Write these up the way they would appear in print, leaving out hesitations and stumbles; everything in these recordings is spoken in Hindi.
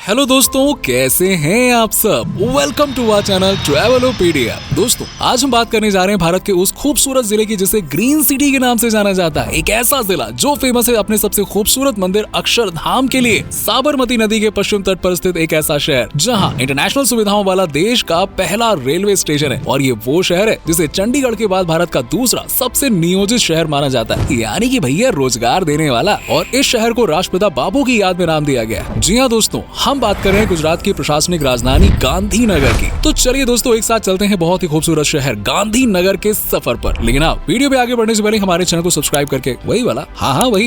हेलो दोस्तों, कैसे हैं आप सब। Welcome to our channel Travelopedia. दोस्तों, आज हम बात करने जा रहे हैं भारत के उस खूबसूरत जिले की जिसे ग्रीन सिटी के नाम से जाना जाता है। एक ऐसा जिला जो फेमस है अपने सबसे खूबसूरत मंदिर अक्षरधाम के लिए। साबरमती नदी के पश्चिम तट पर स्थित एक ऐसा शहर जहां इंटरनेशनल सुविधाओं वाला देश का पहला रेलवे स्टेशन है। और ये वो शहर है जिसे चंडीगढ़ के बाद भारत का दूसरा सबसे नियोजित शहर माना जाता है, यानी कि भैया रोजगार देने वाला। और इस शहर को राष्ट्रपिता बापू की याद में नाम दिया गया। जी हाँ दोस्तों, हम बात कर रहे हैं गुजरात की प्रशासनिक राजधानी गांधीनगर की। तो चलिए दोस्तों, एक साथ चलते हैं बहुत ही खूबसूरत शहर गांधीनगर के सफर पर। लेकिन आप वीडियो पे आगे बढ़ने से पहले हमारे चैनल को सब्सक्राइब करके वही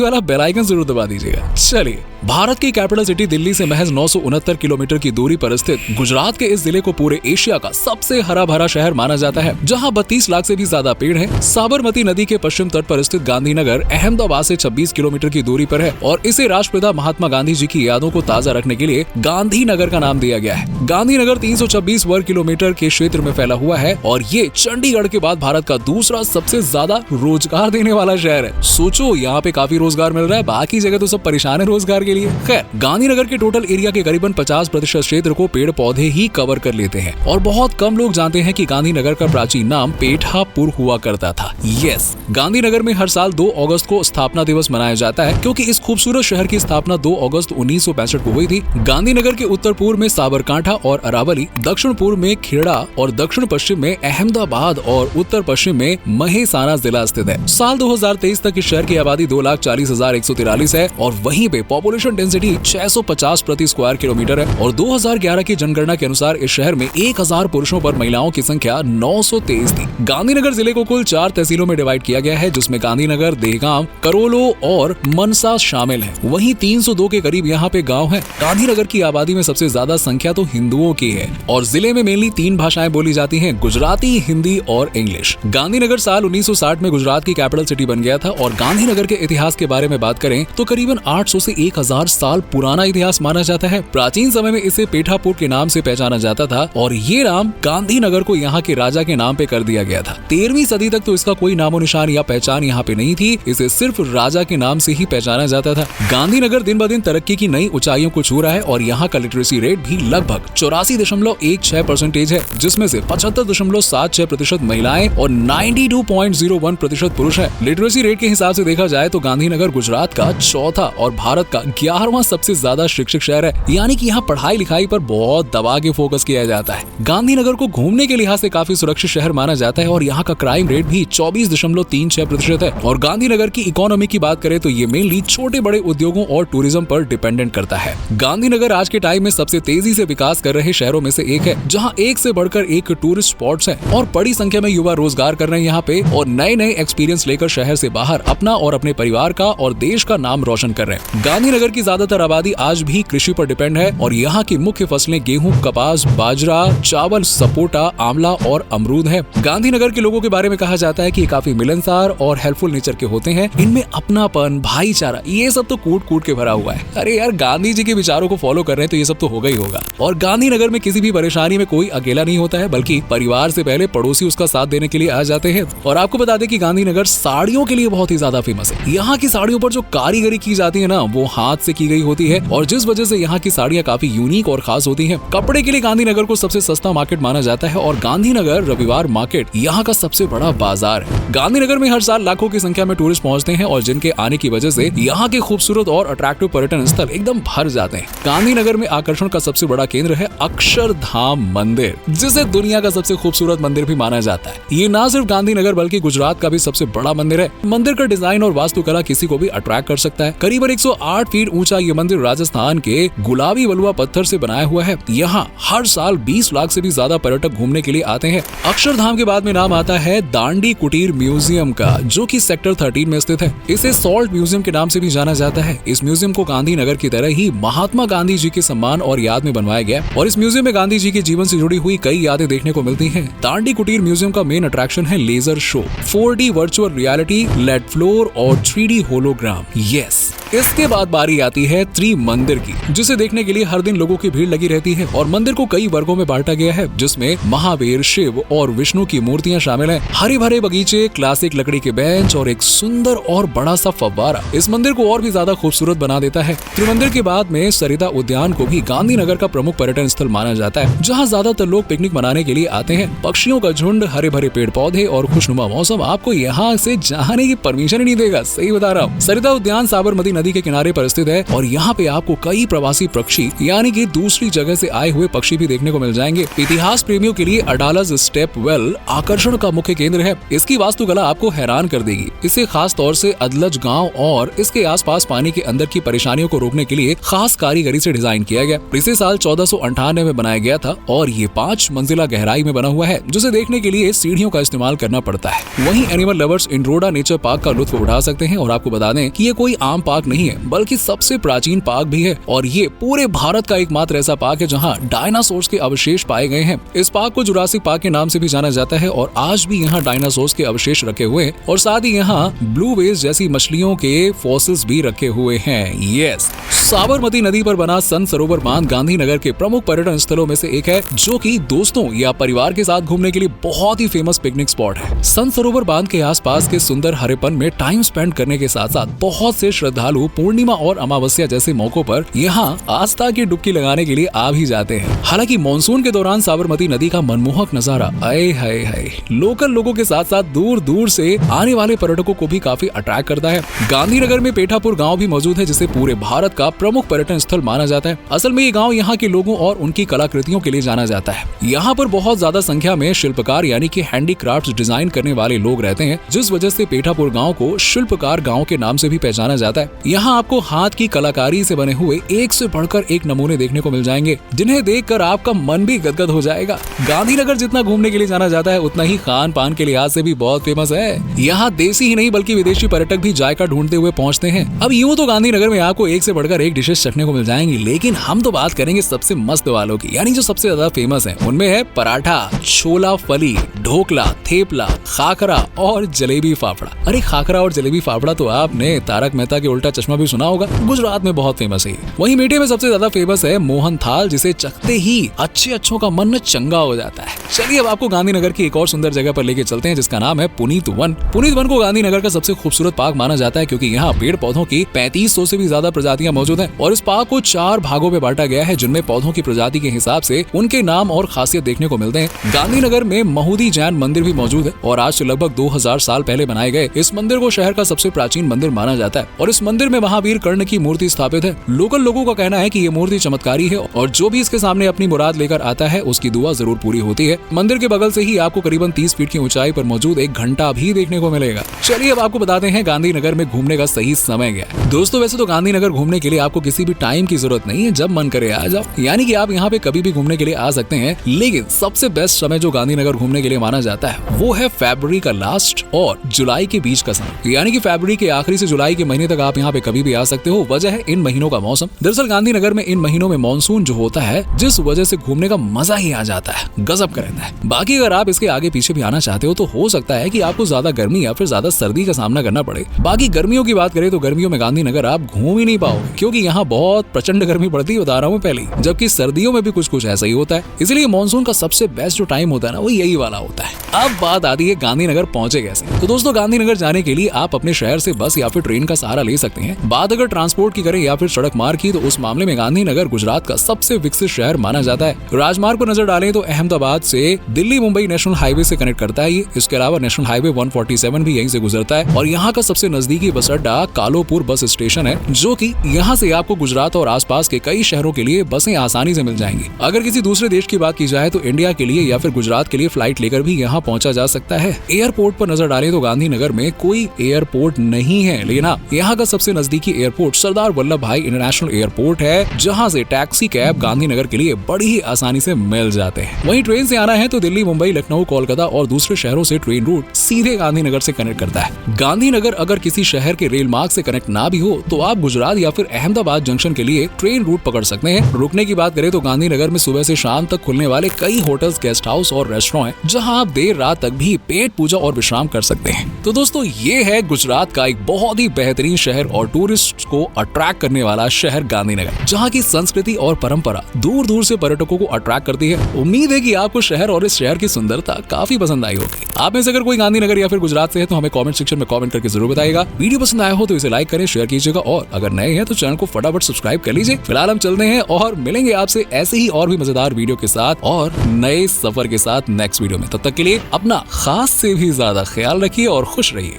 वाला बेल आइकन जरूर दबा दीजिएगा। चलिए, भारत की कैपिटल सिटी दिल्ली से महज 969 किलोमीटर की दूरी पर स्थित गुजरात के इस जिले को पूरे एशिया का सबसे हरा भरा शहर माना जाता है, जहां 32 लाख से भी ज्यादा पेड़ हैं। साबरमती नदी के पश्चिम तट पर स्थित गांधीनगर अहमदाबाद से 26 किलोमीटर की दूरी पर है और इसे राष्ट्रपिता महात्मा गांधी जी की यादों को ताजा रखने के लिए गांधीनगर का नाम दिया गया है। गांधीनगर 326 वर्ग किलोमीटर के क्षेत्र में फैला हुआ है और ये चंडीगढ़ के बाद भारत का दूसरा सबसे ज्यादा रोजगार देने वाला शहर है। सोचो, यहाँ पे काफी रोजगार मिल रहा है, बाकी जगह तो सब परेशान है रोजगार के लिए। खैर, गांधीनगर के टोटल एरिया के करीबन 50% क्षेत्र को पेड़ पौधे ही कवर कर लेते हैं और बहुत कम लोग जानते हैं कि गांधीनगर का प्राचीन नाम पेठापुर हुआ करता था। यस, गांधीनगर में हर साल 2 अगस्त को स्थापना दिवस मनाया जाता है, क्योंकि इस खूबसूरत शहर की स्थापना 2 अगस्त 1965 को हुई थी। गांधीनगर के उत्तर पूर्व में साबरकांठा और अरावली, दक्षिण पूर्व में खेड़ा और दक्षिण पश्चिम में अहमदाबाद और उत्तर पश्चिम में महेसाना जिला स्थित है। साल 2023 तक इस शहर की आबादी 2,40,143 है और वहीं पे पॉपुलेशन डेंसिटी 650 प्रति स्क्वायर किलोमीटर है। और 2011 की जनगणना के अनुसार इस शहर में 1000 पुरुषों पर महिलाओं की संख्या 923 थी। गांधीनगर जिले को कुल 4 तहसीलों में डिवाइड किया गया है, जिसमें गांधीनगर, देहगांव, करोलो और मनसा शामिल है। वहीं 302 के करीब यहाँ पे गाँव है। गांधीनगर की आबादी में सबसे ज्यादा संख्या तो हिंदुओं की है और जिले में मेनली 3 भाषाएं बोली जाती हैं, गुजराती, हिंदी और इंग्लिश। गांधीनगर साल 1960 में गुजरात की कैपिटल सिटी बन गया था। और गांधीनगर के इतिहास के बारे में बात करें तो करीबन 800 से 1000 साल पुराना इतिहास माना जाता है। प्राचीन समय में इसे पेठापुर के नाम से पहचाना जाता था और ये नाम गांधीनगर को यहाँ के राजा के नाम पे कर दिया गया था। 13वीं सदी तक तो इसका कोई नामो निशान या पहचान यहाँ पे नहीं थी, इसे सिर्फ राजा के नाम से ही पहचाना जाता था। गांधीनगर दिन ब दिन तरक्की की नई ऊंचाइयों को छू रहा है और यहाँ का लिटरेसी रेट भी लगभग 84.16% है, जिसमें से 75.76% महिलाएं और 92.01% पुरुष है। लिटरेसी रेट के हिसाब से देखा जाए तो गांधीनगर गुजरात का चौथा और भारत का 11वां सबसे ज्यादा शिक्षित शहर है, यानी कि यहाँ पढ़ाई लिखाई पर बहुत दबा के फोकस किया जाता है। गांधीनगर को घूमने के लिहाज से काफी सुरक्षित शहर माना जाता है और यहाँ का क्राइम रेट भी 24.36% है। और गांधीनगर की इकोनॉमी की बात करें तो ये मेनली छोटे बड़े उद्योगों और टूरिज्म पर डिपेंडेंट करता है। गांधीनगर आज के टाइम में सबसे तेजी से विकास कर रहे शहरों में से एक है, जहां एक से बढ़कर एक टूरिस्ट स्पॉट्स हैं और बड़ी संख्या में युवा रोजगार कर रहे हैं यहाँ पे और नए नए एक्सपीरियंस लेकर शहर से बाहर अपना और अपने परिवार का और देश का नाम रोशन कर रहे हैं। गांधीनगर की ज्यादातर आबादी आज भी कृषि पर डिपेंड है और यहाँ की मुख्य फसलें गेहूं, कपास, बाजरा, चावल, सपोटा, आंवला और अमरूद है। गांधीनगर के लोगों के बारे में कहा जाता है कि ये काफी मिलनसार और हेल्पफुल नेचर के होते हैं। इनमें अपनापन, भाईचारा, ये सब तो कूट कूट के भरा हुआ है। अरे यार, गांधी जी के विचारों को फॉलो कर रहे हैं तो ये सब तो होगा ही होगा। और गांधीनगर में किसी भी परेशानी में कोई अकेला नहीं होता है, बल्कि परिवार से पहले पड़ोसी उसका साथ देने के लिए आ जाते हैं। और आपको बता दें कि गांधीनगर साड़ियों के लिए बहुत ही ज्यादा फेमस है। यहाँ की साड़ियों पर जो कारीगरी की जाती है ना, वो हाथ से की गई होती है और जिस वजह से यहाँ की साड़ियाँ काफी यूनिक और खास होती हैं। कपड़े के लिए गांधीनगर को सबसे सस्ता मार्केट माना जाता है और गांधीनगर रविवार मार्केट यहाँ का सबसे बड़ा बाजार है। गांधीनगर में हर साल लाखों की संख्या में टूरिस्ट पहुँचते हैं और जिनके आने की वजह से यहाँ के खूबसूरत और अट्रैक्टिव पर्यटन स्थल एकदम भर जाते हैं। गांधीनगर में आकर्षण का सबसे बड़ा केंद्र है अक्षरधाम मंदिर, जिसे दुनिया का सबसे खूबसूरत मंदिर भी माना जाता है। ये ना सिर्फ गांधीनगर बल्कि गुजरात का भी सबसे बड़ा मंदिर है। मंदिर का डिजाइन और वास्तुकला किसी को भी अट्रैक्ट कर सकता है। करीबन 108 फीट ऊंचा ये मंदिर राजस्थान के गुलाबी बलुआ पत्थर से बनाया हुआ है। यहाँ हर साल 20 लाख से भी ज्यादा पर्यटक घूमने के लिए आते हैं। अक्षरधाम के बाद में नाम आता है दांडी कुटीर म्यूजियम का, जो कि सेक्टर 13 में स्थित है। इसे सॉल्ट म्यूजियम के नाम से भी जाना जाता है। इस म्यूजियम को गांधीनगर की तरह ही महात्मा गांधी जी के सम्मान और याद में बनवाया गया और इस म्यूजियम में गांधी जी के जीवन से जुड़ी हुई कई यादें देखने को मिलती हैं। दांडी कुटीर म्यूजियम का मेन अट्रैक्शन है laser show, 4D virtual reality, LED floor और 3D होलोग्राम। यस, इसके बाद बारी आती है त्रिमंदिर की, जिसे देखने के लिए हर दिन लोगों की भीड़ लगी रहती है। और मंदिर को कई वर्गों में बांटा गया है, जिसमें महावीर, शिव और विष्णु की मूर्तियां शामिल हैं। हरे भरे बगीचे, क्लासिक लकड़ी के बेंच और एक सुंदर और बड़ा सा फव्वारा इस मंदिर को और भी ज्यादा खूबसूरत बना देता है। त्रिमंदिर के बाद में सरिता उद्यान को भी गांधीनगर का प्रमुख पर्यटन स्थल माना जाता है, जहाँ ज्यादातर लोग पिकनिक मनाने के लिए आते हैं। पक्षियों का झुंड, हरे भरे पेड़ पौधे और खुशनुमा मौसम आपको यहाँ से जाने की परमिशन ही नहीं देगा, सही बता रहा हूँ। सरिता उद्यान साबरमती नदी के किनारे पर स्थित है और यहाँ पे आपको कई प्रवासी पक्षी यानी कि दूसरी जगह से आए हुए पक्षी भी देखने को मिल जाएंगे। इतिहास प्रेमियों के लिए अडालज स्टेप वेल आकर्षण का मुख्य केंद्र है। इसकी वास्तुकला आपको हैरान कर देगी। इसे खास तौर से अदलज गांव और इसके आसपास पानी के अंदर की परेशानियों को रोकने के लिए खास कारीगरी से डिजाइन किया गया। इसे साल 1498 में बनाया गया था और ये 5 मंजिला गहराई में बना हुआ है, जिसे देखने के लिए सीढ़ियों का इस्तेमाल करना पड़ता है। वहीं एनिमल लवर्स इंड्रोडा नेचर पार्क का लुत्फ उठा सकते हैं और आपको बता दें कि ये कोई आम पार्क नहीं है, बल्कि सबसे प्राचीन पार्क भी है और ये पूरे भारत का एकमात्र ऐसा पार्क है जहाँ डायनासोर्स के अवशेष पाए गए हैं। इस पार्क को जुरासिक पार्क के नाम से भी जाना जाता है और आज भी यहाँ डायनासोर्स के अवशेष रखे हुए हैं और साथ ही यहाँ ब्लू वेल्स जैसी मछलियों के फॉसिल्स भी रखे हुए हैं। यस, साबरमती नदी पर बना सन सरोवर बांध गांधीनगर के प्रमुख पर्यटन स्थलों में से एक है, जो कि दोस्तों या परिवार के साथ घूमने के लिए बहुत ही फेमस पिकनिक स्पॉट है। सन सरोवर बांध के आसपास के सुंदर हरेपन में टाइम स्पेंड करने के साथ साथ बहुत से श्रद्धालु पूर्णिमा और अमावस्या जैसे मौकों पर यहाँ आस्था की डुबकी लगाने के लिए आ भी जाते हैं। हालांकि मानसून के दौरान साबरमती नदी का मनमोहक नजारा आए हाय लोकल लोगों के साथ साथ दूर दूर से आने वाले पर्यटकों को भी काफी अट्रैक्ट करता है। गांधीनगर में पेठापुर गाँव भी मौजूद है, जिसे पूरे भारत का प्रमुख पर्यटन स्थल माना जाता है। असल में ये गाँव यहाँ के लोगों और उनकी कलाकृतियों के लिए जाना जाता है। यहाँ पर बहुत ज्यादा संख्या में शिल्पकार यानी कि हैंडीक्राफ्ट डिजाइन करने वाले लोग रहते हैं, जिस वजह से पेठापुर गांव को शिल्पकार गांव के नाम से भी पहचाना जाता है। यहाँ आपको हाथ की कलाकारी से बने हुए एक से बढ़कर एक नमूने देखने को मिल जाएंगे, जिन्हें देखकर आपका मन भी गदगद हो जाएगा। गांधीनगर जितना घूमने के लिए जाना जाता है, उतना ही खान पान के लिहाज से भी बहुत फेमस है। यहाँ देसी ही नहीं बल्कि विदेशी पर्यटक भी जायका ढूंढते हुए पहुँचते हैं। अब यूँ तो गांधीनगर में आपको एक से बढ़कर एक डिशेस चखने को मिल जाएंगी, लेकिन हम तो बात करेंगे सबसे मस्त वालों की, यानी जो सबसे ज्यादा फेमस है। उनमें है पराठा, छोला फली, ढोकला, थेपला, खाखरा और जलेबी फाफड़ा। अरे खाखरा और जलेबी फाफड़ा तो आपने तारक मेहता के उल्टा चश्मा भी सुना होगा, गुजरात में बहुत फेमस है। वहीं मीठे में सबसे ज्यादा फेमस है मोहन थाल, जिसे चखते ही अच्छों का मन चंगा हो जाता है। चलिए अब आपको गांधीनगर की एक और सुंदर जगह पर लेके चलते हैं, जिसका नाम है पुनीत वन। पुनीत वन को गांधीनगर का सबसे खूबसूरत पार्क माना जाता है, क्योंकि यहाँ पेड़ पौधों की 3500 से भी ज्यादा प्रजातियां मौजूद हैं और इस पार्क को 4 भागों में बांटा गया है, जिनमें पौधों की प्रजाति के हिसाब से उनके नाम और खासियत देखने को मिलते हैं। गांधीनगर में महूदी जैन मंदिर भी मौजूद है और आज से लगभग 2000 साल पहले बनाए गए इस मंदिर को शहर का सबसे प्राचीन मंदिर माना जाता है और इस मंदिर में महावीर कर्ण की मूर्ति स्थापित है। लोकल लोगों का कहना है कि ये मूर्ति चमत्कारी है और जो भी इसके सामने अपनी मुराद लेकर आता है उसकी दुआ जरूर पूरी होती है। मंदिर के बगल से ही आपको करीबन 30 फीट की ऊंचाई पर मौजूद एक घंटा भी देखने को मिलेगा। चलिए अब आपको बताते हैं गांधीनगर में घूमने का सही समय क्या है। दोस्तों वैसे तो गांधीनगर घूमने के लिए आपको किसी भी टाइम की जरूरत नहीं है, जब मन करे आ जाओ, यानी कि आप यहाँ पे कभी भी घूमने के लिए आ सकते हैं। लेकिन सबसे बेस्ट समय जो गांधीनगर घूमने के लिए माना जाता है वो है फरवरी का लास्ट और जुलाई के बीच का समय, यानी कि फरवरी के आखिरी से जुलाई के महीने तक आप यहाँ पे कभी भी आ सकते हो। वजह है इन महीनों का मौसम। दरअसल गांधीनगर में इन महीनों में मानसून जो होता है, जिस वजह से घूमने का मजा ही आ जाता है, गजब का रहता है। बाकी अगर आप इसके आगे पीछे भी आना चाहते हो तो हो सकता है कि आपको ज्यादा गर्मी या फिर ज्यादा सर्दी का सामना करना पड़े। बाकी गर्मियों की बात करें तो गर्मियों में गांधीनगर आप घूम ही नहीं पाओगे, क्योंकि यहाँ बहुत प्रचंड गर्मी पड़ती है, बता रहा हूँ पहले। जबकि सर्दियों में भी कुछ ऐसा ही होता है, इसलिए मानसून का सबसे बेस्ट जो टाइम होता है ना, वो यही वाला होता है। अब बात आती है गांधीनगर पहुंचे कैसे। तो दोस्तों गांधीनगर जाने के लिए आप अपने शहर से बस या फिर ट्रेन का सहारा ले सकते हैं। बात अगर ट्रांसपोर्ट की करें या फिर सड़क मार्ग की, तो उस मामले में गांधीनगर गुजरात का सबसे विकसित शहर माना जाता है। राजमार्ग पर नजर डालें तो अहमदाबाद से दिल्ली मुंबई नेशनल हाईवे से कनेक्ट करता है ये। इसके अलावा नेशनल हाईवे 147 भी यहीं से गुजरता है और यहाँ का सबसे नजदीकी बस अड्डा कालोपुर बस स्टेशन है, जो कि यहाँ से आपको गुजरात और आसपास के कई शहरों के लिए बसें आसानी से मिल जाएंगी। अगर किसी दूसरे देश की बात की जाए तो इंडिया के लिए या फिर गुजरात के लिए फ्लाइट लेकर भी यहाँ पहुंचा जा सकता है। एयरपोर्ट पर नजर डालें तो गांधीनगर में कोई एयरपोर्ट नहीं है, लेकिन यहाँ का सबसे नजदीकी एयरपोर्ट सरदार वल्लभ भाई इंटरनेशनल एयरपोर्ट है, जहाँ से टैक्सी कैब गांधीनगर के लिए बड़ी ही आसानी से मिल जाते हैं। वहीं ट्रेन से आना है तो दिल्ली मुंबई लखनऊ कोलकाता और दूसरे शहरों से ट्रेन रूट सीधे गांधीनगर से कनेक्ट करता है। गांधीनगर अगर किसी शहर के रेल मार्ग से कनेक्ट ना भी हो तो आप गुजरात या फिर अहमदाबाद जंक्शन के लिए ट्रेन रूट पकड़ सकते हैं। रुकने की बात करें तो गांधीनगर में सुबह से शाम तक खुलने वाले कई होटल्स, गेस्ट हाउस और रेस्टोरेंट हैं, जहां आप देर रात तक भी पेट पूजा और विश्राम कर सकते हैं। तो दोस्तों ये है गुजरात का एक बहुत ही बेहतरीन शहर और टूरिस्ट को अट्रैक्ट करने वाला शहर गांधीनगर, जहाँ की संस्कृति और परंपरा दूर दूर से पर्यटकों को अट्रैक्ट करती है। उम्मीद है कि आपको शहर और इस शहर की सुंदरता काफी पसंद आई होगी। आप में से अगर कोई गांधीनगर या फिर गुजरात से है तो हमें कमेंट सेक्शन में कमेंट करके जरूर बताइएगा। वीडियो पसंद आया हो तो इसे लाइक करें, शेयर कीजिएगा और अगर नए हैं तो चैनल को फटाफट सब्सक्राइब कर लीजिए। चलिए फिलहाल हम चलते हैं और मिलेंगे आपसे ऐसे ही और भी मजेदार वीडियो के साथ और नए सफर के साथ नेक्स्ट वीडियो में। तब तक के लिए अपना खास से भी ज्यादा ख्याल रखिए और खुश रहिए।